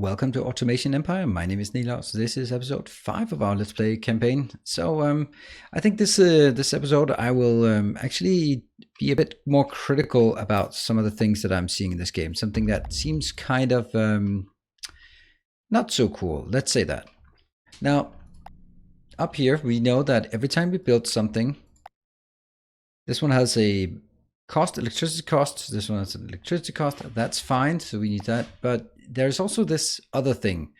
welcome to Automation Empire. My name is Nilaus. This is episode 5 of our Let's Play campaign. So I think this episode I will actually be a bit more critical about some of the things that I'm seeing in this game. Something that seems kind of not so cool. Let's say that. Now, up here we know that every time we build something, this one has a cost, electricity cost. This one has an electricity cost. That's fine. So we need that. But there's also this other thing,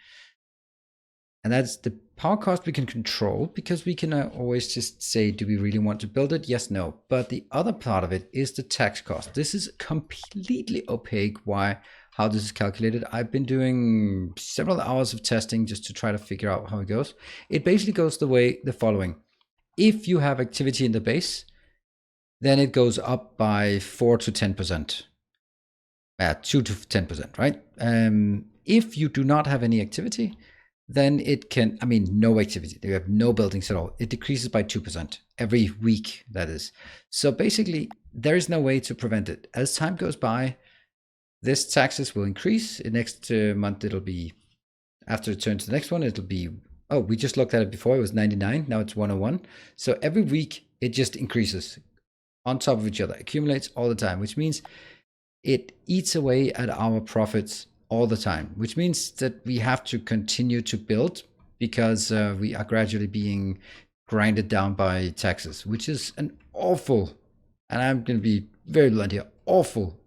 and that's the power cost we can control, because we can always just say, do we really want to build it? Yes, no. But the other part of it is the tax cost. This is completely opaque how this is calculated. I've been doing several hours of testing just to try to figure out how it goes. It basically goes the following. If you have activity in the base, then it goes up by 4 to 10%. 2 to 10%, right? If you do not have any activity, then it can, no activity. You have no buildings at all. It decreases by 2% every week, that is. So basically, there is no way to prevent it. As time goes by, this taxes will increase. Next month, it'll be, after it turns to the next one, it'll be, oh, we just looked at it before. It was 99. Now it's 101. So every week, it just increases on top of each other, accumulates all the time, which means it eats away at our profits all the time, which means that we have to continue to build because we are gradually being grinded down by taxes, which is an awful, and I'm going to be very blunt here, awful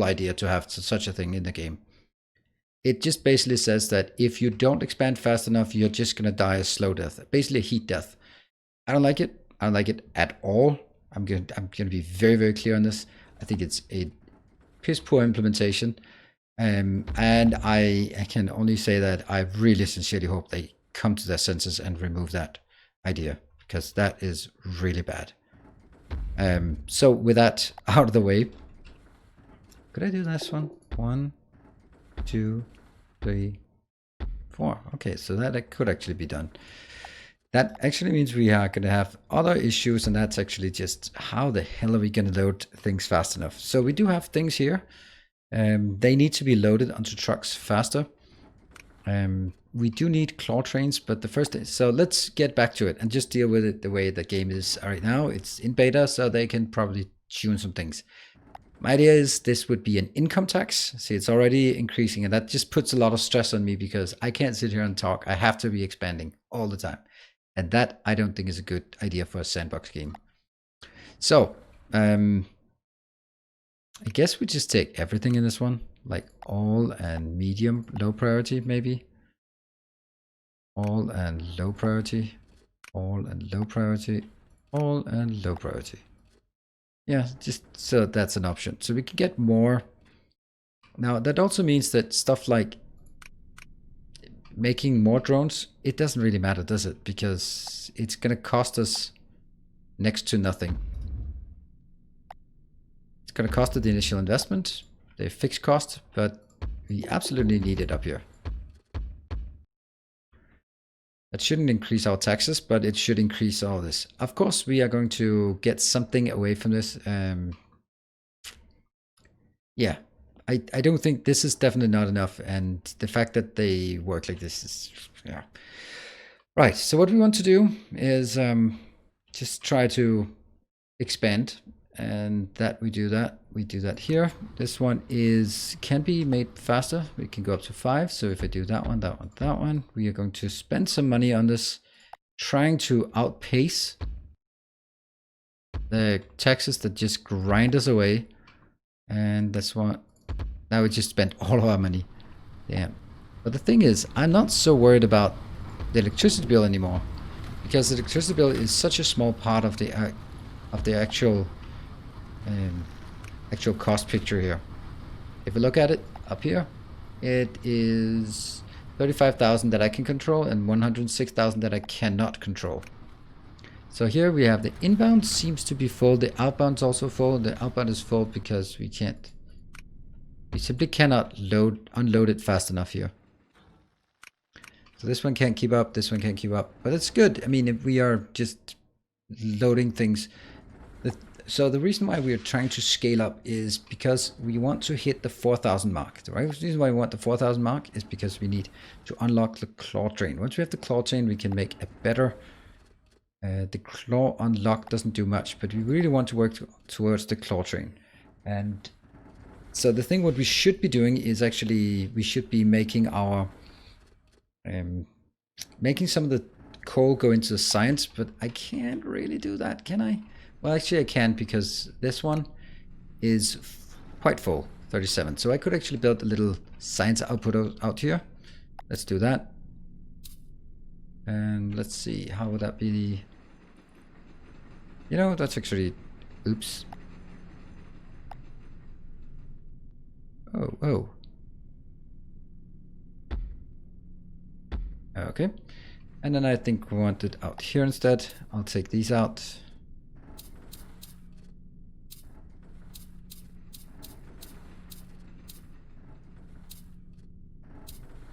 idea to have such a thing in the game. It just basically says that if you don't expand fast enough, you're just going to die a slow death, basically a heat death. I don't like it. I don't like it at all. I'm going to be very, very clear on this. I think it's a piss poor implementation, and I can only say that I really sincerely hope they come to their senses and remove that idea, because that is really bad. So with that out of the way, could I do this one? 1, 2, 3, 4. Okay, so that could actually be done. That actually means we are going to have other issues, and that's actually just how the hell are we going to load things fast enough? So we do have things here. They need to be loaded onto trucks faster. We do need claw trains, but the first thing, so let's get back to it and just deal with it the way the game is right now. It's in beta, so they can probably tune some things. My idea is this would be an income tax. See, it's already increasing, and that just puts a lot of stress on me because I can't sit here and talk. I have to be expanding all the time. And that I don't think is a good idea for a sandbox game. So, I guess we just take everything in this one, like all and medium, low priority maybe. All and low priority, all and low priority, all and low priority. Yeah, just so that's an option. So we can get more. Now that also means that stuff like making more drones, it doesn't really matter, does it? Because it's going to cost us next to nothing. It's going to cost us the initial investment, the fixed cost, but we absolutely need it up here. That shouldn't increase our taxes, but it should increase all this. Of course, we are going to get something away from this. Yeah. I don't think this is definitely not enough, and the fact that they work like this is, yeah. Right, so what we want to do is just try to expand, and that we do that here. This one can be made faster. We can go up to 5, so if I do that one, we are going to spend some money on this, trying to outpace the taxes that just grind us away, and that's what. Now we just spent all of our money. Damn. But the thing is, I'm not so worried about the electricity bill anymore, because the electricity bill is such a small part of the actual cost picture here. If we look at it up here, it is 35,000 that I can control and 106,000 that I cannot control. So here we have the inbound seems to be full. The outbound's also full. The outbound is full because we simply cannot unload it fast enough here. So this one can't keep up, this one can't keep up, but it's good. I mean, if we are just loading things, So the reason why we're trying to scale up is because we want to hit the 4,000 mark. The right reason why we want the 4,000 mark is because we need to unlock the claw train. Once we have the claw train, we can make a better... the claw unlock doesn't do much, but we really want to work towards the claw train. And so the thing what we should be doing is actually, we should be making our... making some of the coal go into the science, but I can't really do that, can I? Well, actually I can, because this one is quite full, 37. So I could actually build a little science output out here. Let's do that. And let's see, how would that be? You know, that's actually... Oops. Oh. Okay. And then I think we want it out here instead. I'll take these out.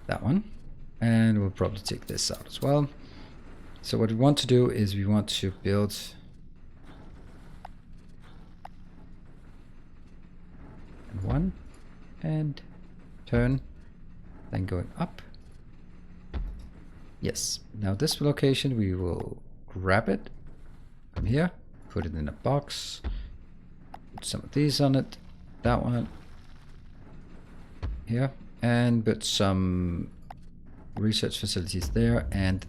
That one. And we'll probably take this out as well. So what we want to do is we want to build one and turn, then going up. Yes. Now this location we will grab it from here, put it in a box, put some of these on it, that one here, and put some research facilities there, and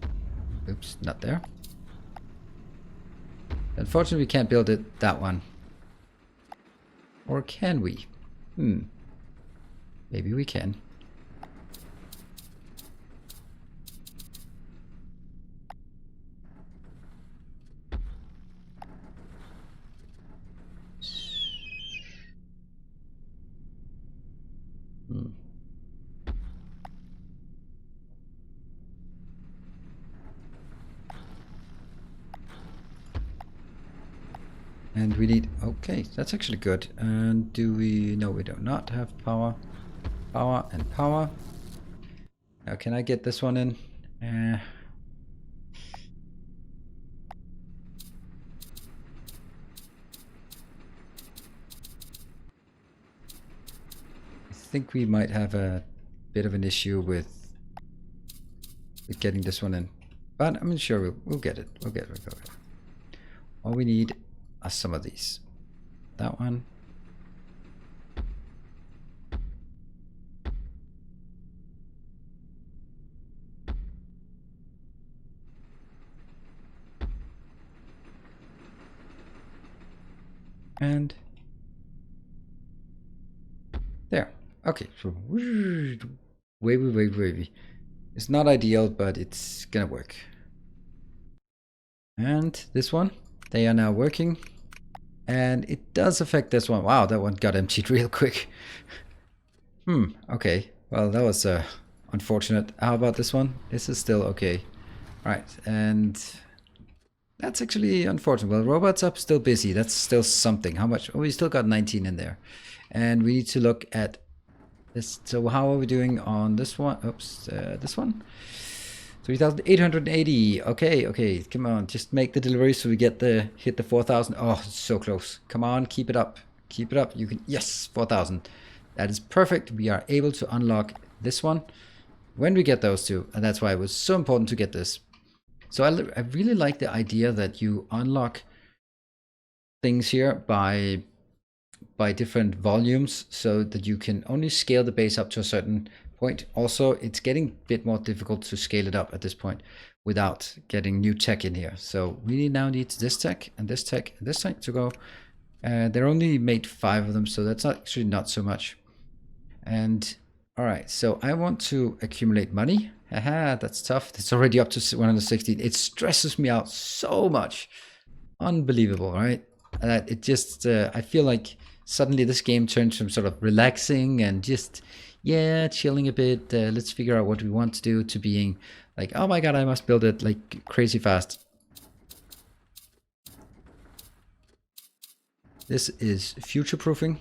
oops, not there. Unfortunately we can't build it that one. Or can we? Maybe we can. And we need, okay, that's actually good. And do we, no, we do not have power. Power and power. Now can I get this one in? I think we might have a bit of an issue with getting this one in. But I'm sure we'll get it. We'll get it. All we need are some of these. That one. And there. Okay, so wavy. It's not ideal, but it's gonna work. And this one, they are now working. And it does affect this one. Wow, that one got emptied real quick. Okay. Well, that was unfortunate. How about this one? This is still okay. Right, and that's actually unfortunate. Well, robots up still busy. That's still something. How much? Oh, we still got 19 in there. And we need to look at this. So how are we doing on this one? Oops, this one? 3,880. Okay. Come on, just make the delivery so we get hit the 4,000. Oh, so close. Come on, keep it up. Keep it up. You can, yes, 4,000. That is perfect. We are able to unlock this one when we get those two. And that's why it was so important to get this. So I really like the idea that you unlock things here by different volumes so that you can only scale the base up to a certain point. Also, it's getting a bit more difficult to scale it up at this point without getting new tech in here. So we now need this tech and this tech and this tech to go. They're only made 5 of them, so that's actually not so much. And all right, so I want to accumulate money. Haha, that's tough. It's already up to 116. It stresses me out so much. Unbelievable, right? It just, I feel like suddenly this game turns from sort of relaxing and just, yeah, chilling a bit. Let's figure out what we want to do to being like, oh my god, I must build it like crazy fast. This is future-proofing.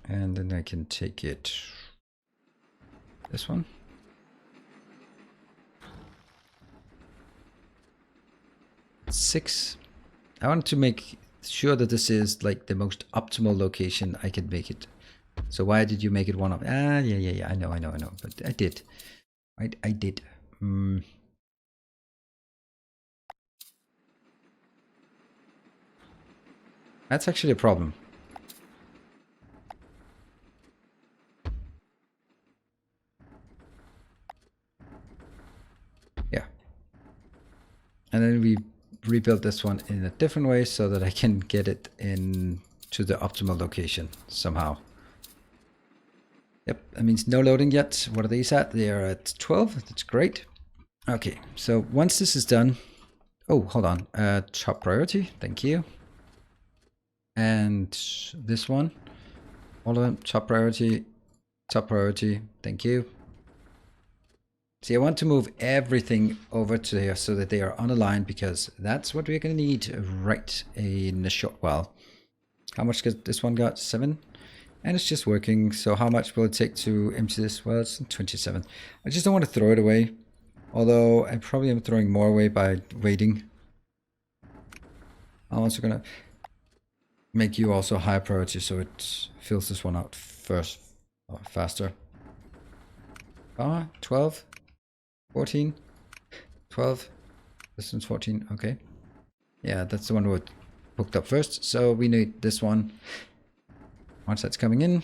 And then I can take it This one. Six. I want to make sure that this is like the most optimal location I can make it. So why did you make it one of? Yeah. I know. But I did. Right, I did. That's actually a problem. Yeah. And then we rebuild this one in a different way so that I can get it in to the optimal location somehow. Yep, that means no loading yet. What are these at? They are at 12. That's great. Okay, so once this is done... Oh, hold on. Top priority. Thank you. And this one. All of them. Top priority. Top priority. Thank you. See, I want to move everything over to here so that they are unaligned, because that's what we're going to need right in a short while. How much does this one got? 7? And it's just working. So how much will it take to empty this? Well, it's 27. I just don't want to throw it away. Although I probably am throwing more away by waiting. I'm also going to make you also high priority so it fills this one out first, or faster. 12, 14, 12, this one's 14, okay. Yeah, that's the one we booked up first, so we need this one. Once that's coming in.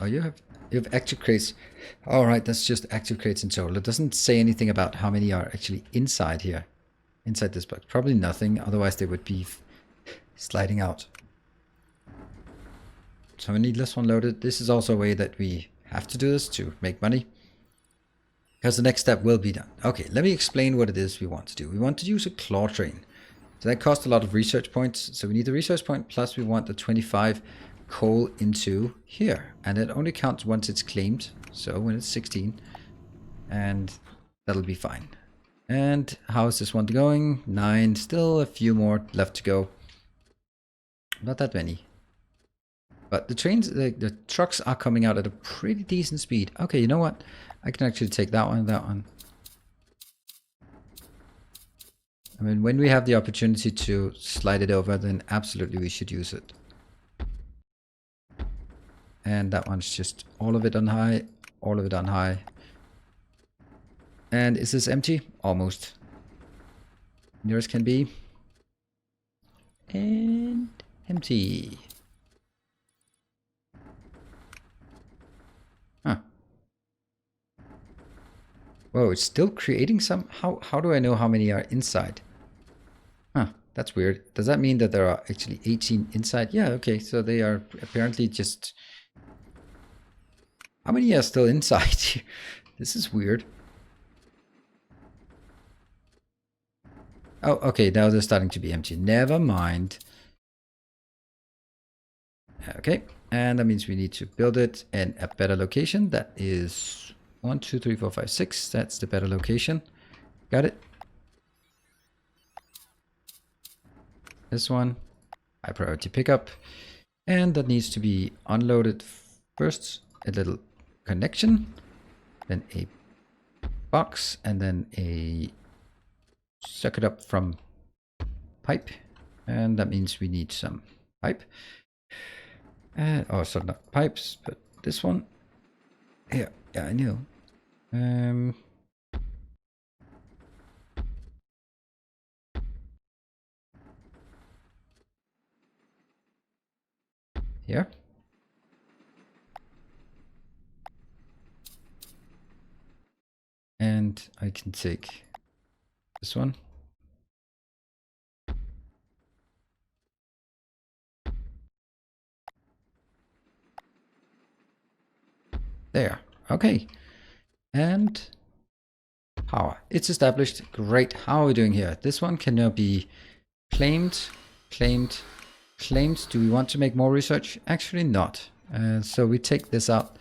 Oh, you have active crates. Alright, that's just active crates in total. It doesn't say anything about how many are actually inside here. Inside this box. Probably nothing, otherwise they would be sliding out. So we need this one loaded. This is also a way that we have to do this to make money, because the next step will be done. Okay, let me explain what it is we want to do. We want to use a claw train. So that costs a lot of research points. So we need the research point, plus we want the 25 coal into here. And it only counts once it's claimed. So when it's 16. And that'll be fine. And how is this one going? 9. Still a few more left to go. Not that many. But the trains, the trucks are coming out at a pretty decent speed. Okay, you know what? I can actually take that one and that one. I mean, when we have the opportunity to slide it over, then absolutely we should use it. And that one's just all of it on high, all of it on high. And is this empty? Almost. Near as can be. And empty. Huh. Whoa, it's still creating some? How do I know how many are inside? Huh, that's weird. Does that mean that there are actually 18 inside? Yeah, okay, so they are apparently just... How many are still inside? This is weird. Oh, okay, now they're starting to be empty. Never mind. Okay, and that means we need to build it in a better location. That is 1, 2, 3, 4, 5, 6. That's the better location. Got it. This one, high priority pickup. And that needs to be unloaded first. A little connection. Then a box. And then a suck it up from pipe. And that means we need some pipe. Oh, so not pipes, but this one. Yeah, I knew. Here. And I can take this one. There. Okay. And power. It's established. Great. How are we doing here? This one can now be claimed, claimed, claimed. Do we want to make more research? Actually not. So we take this out.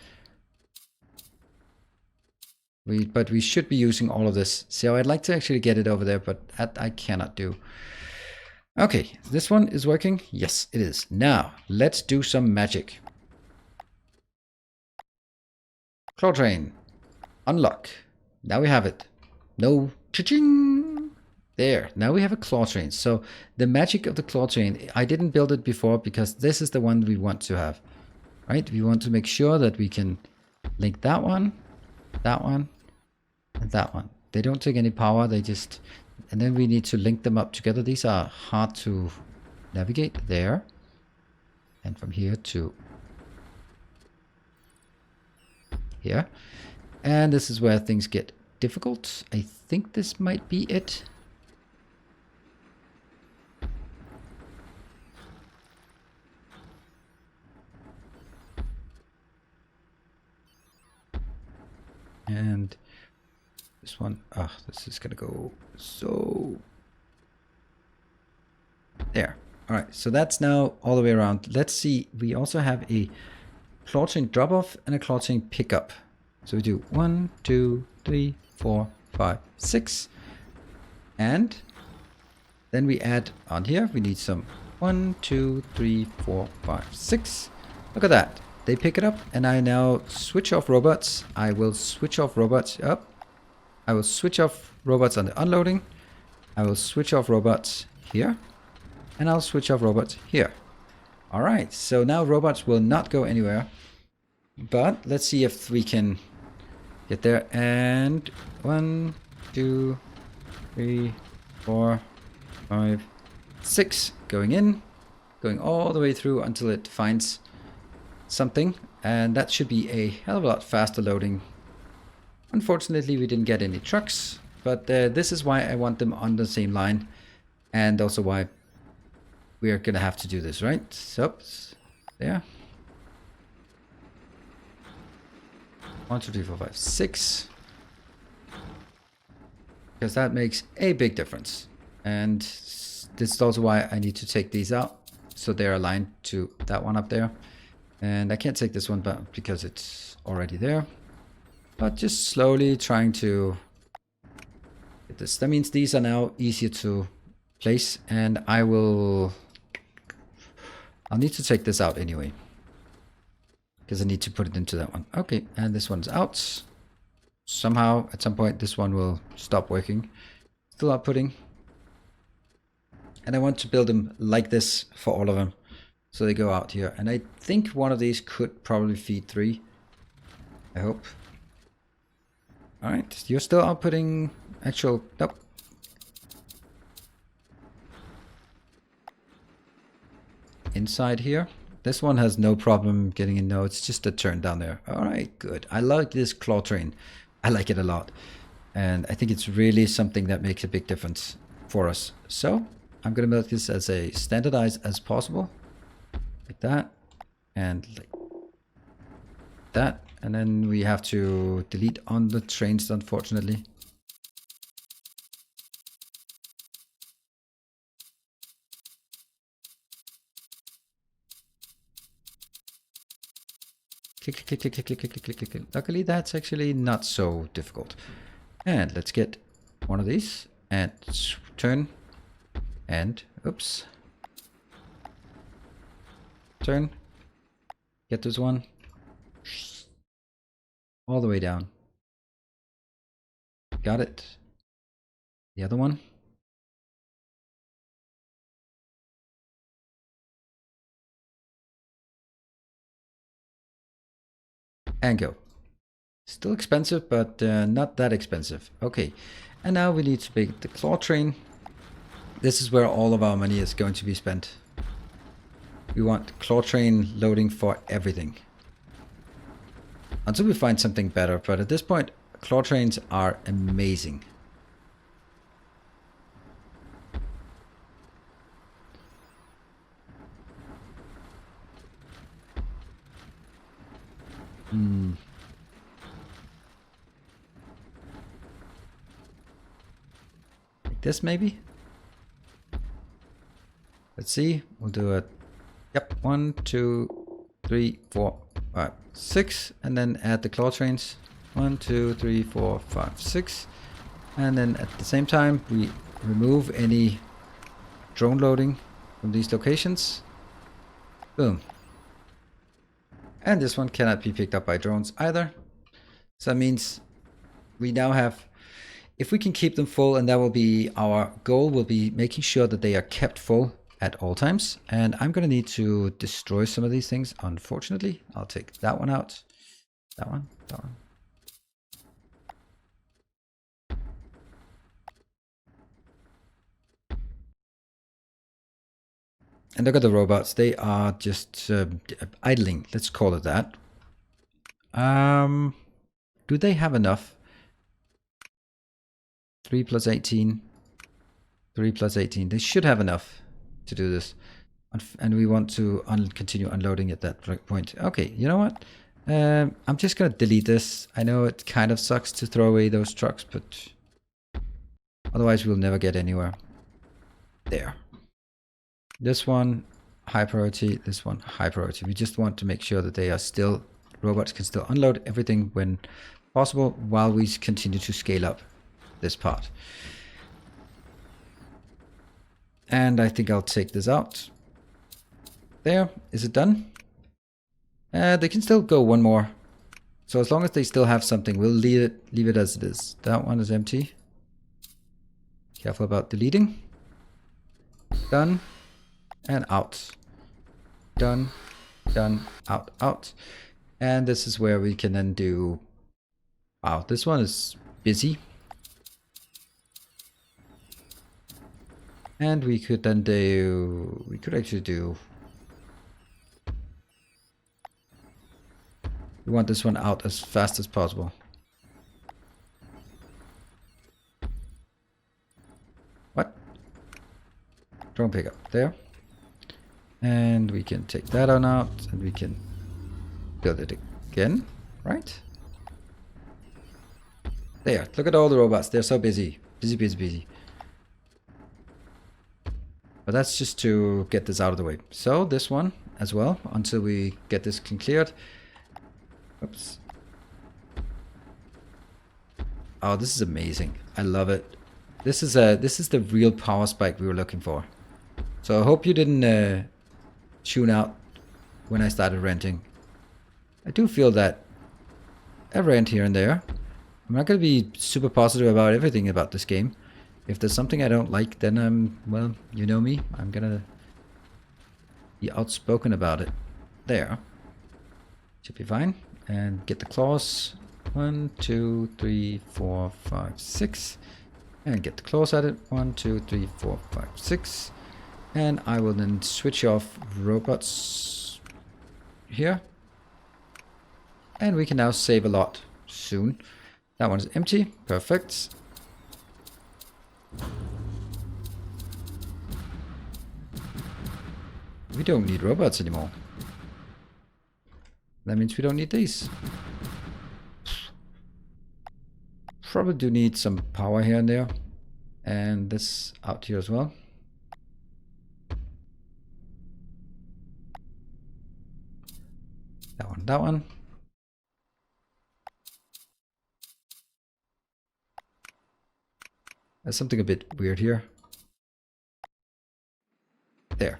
But we should be using all of this. So I'd like to actually get it over there, but that I cannot do. Okay, this one is working. Yes, it is. Now, let's do some magic. Claw train. Unlock. Now we have it. No. Cha-ching! There. Now we have a claw train. So the magic of the claw train, I didn't build it before because this is the one we want to have. Right? We want to make sure that we can link that one, and that one. They don't take any power. They just... And then we need to link them up together. These are hard to navigate. There. And from here to here. And this is where things get difficult. I think this might be it. And this one, this is gonna go so there. All right, so that's now all the way around. Let's see, we also have a claw chain drop off and a claw chain pickup. So we do 1, 2, 3, 4, 5, 6. And then we add on here, we need some 1, 2, 3, 4, 5, 6. Look at that. They pick it up, and I now switch off robots. I will switch off robots up. I will switch off robots on the unloading. I will switch off robots here. And I'll switch off robots here. Alright, so now robots will not go anywhere. But let's see if we can get there. And 1, 2, 3, 4, 5, 6. Going in. Going all the way through until it finds something, and that should be a hell of a lot faster loading. Unfortunately, we didn't get any trucks, but this is why I want them on the same line, and also why we are gonna have to do this, right? So, there. 1, 2, 3, 4, 5, 6. Because that makes a big difference. And this is also why I need to take these out, so they're aligned to that one up there. And I can't take this one back because it's already there. But just slowly trying to get this. That means these are now easier to place. And I'll need to take this out anyway. Because I need to put it into that one. Okay, and this one's out. Somehow, at some point, this one will stop working. Still outputting. And I want to build them like this for all of them. So they go out here. And I think one of these could probably feed 3. I hope. Alright, you're still outputting actual... Nope. Inside here. This one has no problem getting in. No, it's just a turn down there. Alright, good. I like this claw train. I like it a lot. And I think it's really something that makes a big difference for us. So, I'm going to make this as a standardized as possible. Like that, and like that, and then we have to delete on the trains, unfortunately. Click, click, click, click, click, click, click, click, click. Luckily, that's actually not so difficult. And let's get one of these and turn, and oops. Turn. Get this one. All the way down. Got it. The other one. And go. Still expensive, but not that expensive. Okay. And now we need to make the claw train. This is where all of our money is going to be spent. We want claw train loading for everything. Until we find something better, but at this point, claw trains are amazing. Like this maybe? Let's see, we'll do it. Yep, 1, 2, 3, 4, 5, 6, and then add the claw trains. 1, 2, 3, 4, 5, 6, and then at the same time we remove any drone loading from these locations. Boom. And this one cannot be picked up by drones either. So that means we now have, if we can keep them full, and that will be our goal, will be making sure that they are kept full at all times. And I'm going to need to destroy some of these things, unfortunately. I'll take that one out. That one, that one. And look at the robots. They are just idling. Let's call it that. Do they have enough? 3 plus 18. 3 plus 18. They should have enough to do this. And we want to continue unloading at that point. Okay, you know what? I'm just going to delete this. I know it kind of sucks to throw away those trucks, but otherwise we'll never get anywhere. There. This one, high priority. This one, high priority. We just want to make sure that they are still, robots can still unload everything when possible while we continue to scale up this part. And I think I'll take this out. There. Is it done? They can still go one more. So as long as they still have something, we'll leave it as it is. That one is empty. Careful about deleting. Done. And out. Done. Done. Out. Out. And this is where we can then do... Wow, this one is busy. And we could then do... We could actually do... We want this one out as fast as possible. What? Drone pickup. There. And we can take that on out. And we can build it again. Right? There. Look at all the robots. They're so busy. Busy, busy, busy. But that's just to get this out of the way. So this one as well, until we get this cleared. Oops. Oh, this is amazing. I love it. This is the real power spike we were looking for. So I hope you didn't tune out when I started ranting. I do feel that I rant here and there. I'm not going to be super positive about everything about this game. If there's something I don't like, then well, you know me. I'm gonna be outspoken about it. There. Should be fine. And get the claws. 1, 2, 3, 4, 5, 6. And get the claws at it. 1, 2, 3, 4, 5, 6. And I will then switch off robots here. And we can now save a lot soon. That one is empty. Perfect. We don't need robots anymore. That means we don't need these. Probably do need some power here and there. And this out here as well. That one, that one. There's something a bit weird here. There.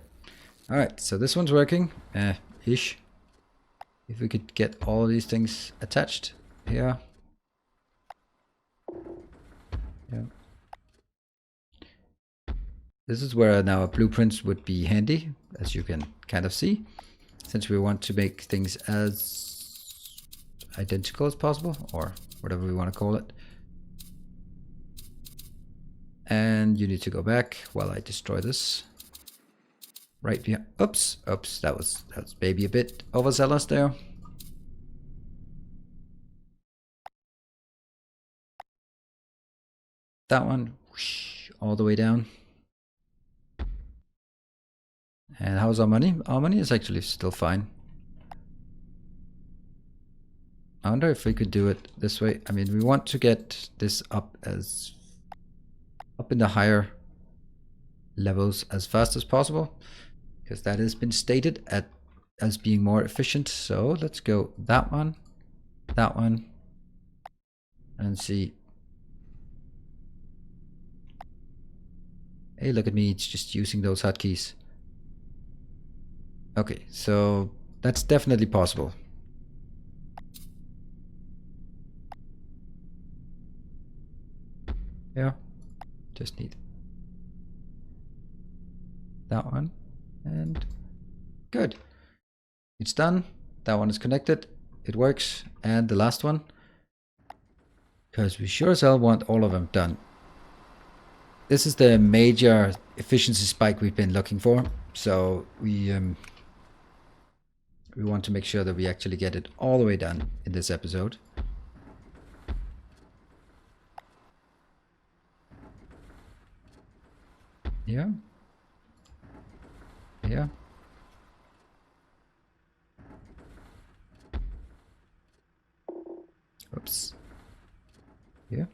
Alright, so this one's working. Ish. If we could get all of these things attached here. Yeah. This is where now a blueprint would be handy, as you can kind of see. Since we want to make things as identical as possible, or whatever we want to call it. And you need to go back while I destroy this. Right behind. Oops, oops, that was maybe a bit overzealous there. That one, whoosh, all the way down. And how's our money? Our money is actually still fine. I wonder if we could do it this way. I mean, we want to get this up in the higher levels as fast as possible, because that has been stated as being more efficient. So let's go that one, and see. Hey, look at me, it's just using those hotkeys. Okay, so that's definitely possible. Yeah, just need that one, and good. It's done. That one is connected. It works. And the last one, because we sure as hell want all of them done. This is the major efficiency spike we've been looking for. So we want to make sure that we actually get it all the way done in this episode. Yeah. Yeah. Oops. Yeah.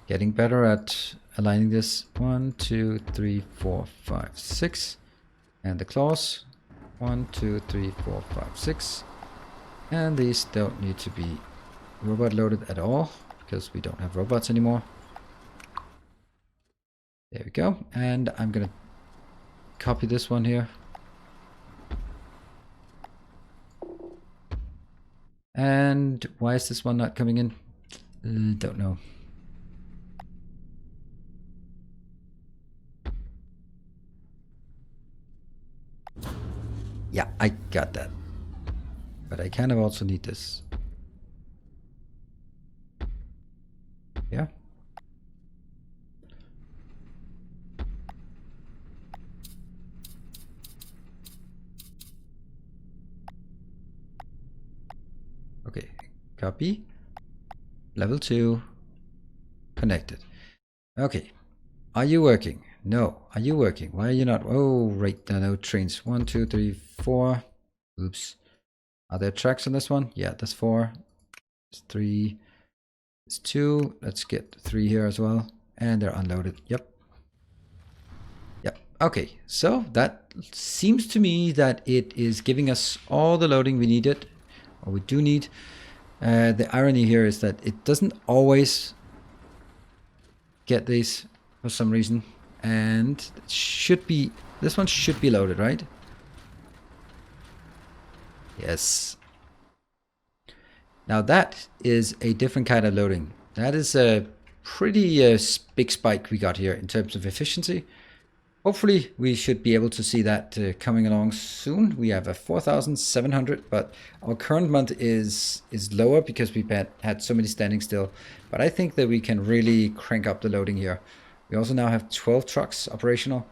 Getting better at aligning this. 1, 2, 3, 4, 5, 6. And the claws. 1, 2, 3, 4, 5, 6. And these don't need to be robot loaded at all, because we don't have robots anymore. There we go. And I'm gonna copy this one here. And why is this one not coming in? Don't know. Yeah, I got that. But I kind of also need this. Yeah. Okay, copy. Level 2. Connected. Okay. Are you working? No. Are you working? Why are you not? Oh, right. No trains. 1, 2, 3, 4. Oops. Are there tracks on this one? Yeah, that's 4. It's 3. It's 2. Let's get 3 here as well. And they're unloaded. Yep. Yep. Okay. So that seems to me that it is giving us all the loading we needed, or we do need. The irony here is that it doesn't always get these for some reason, and it should be, this one should be loaded, right? Yes. Now that is a different kind of loading. That is a pretty big spike we got here in terms of efficiency. Hopefully we should be able to see that coming along soon. We have a 4,700, but our current month is lower because we've had so many standing still. But I think that we can really crank up the loading here. We also now have 12 trucks operational.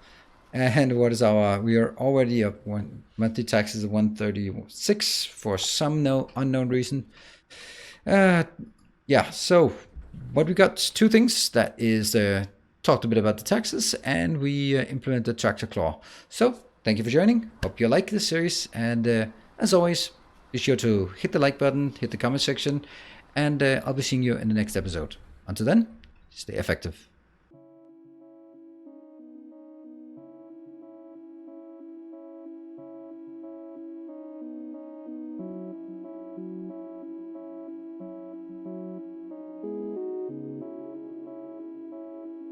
And what is our, we are already up one monthly taxes of 136 for some unknown reason. Yeah, so what we got, two things. That is talked a bit about the taxes, and we implemented Tractor Claw. So thank you for joining. Hope you like this series, and as always, be sure to hit the like button, hit the comment section, and I'll be seeing you in the next episode. Until then, stay effective.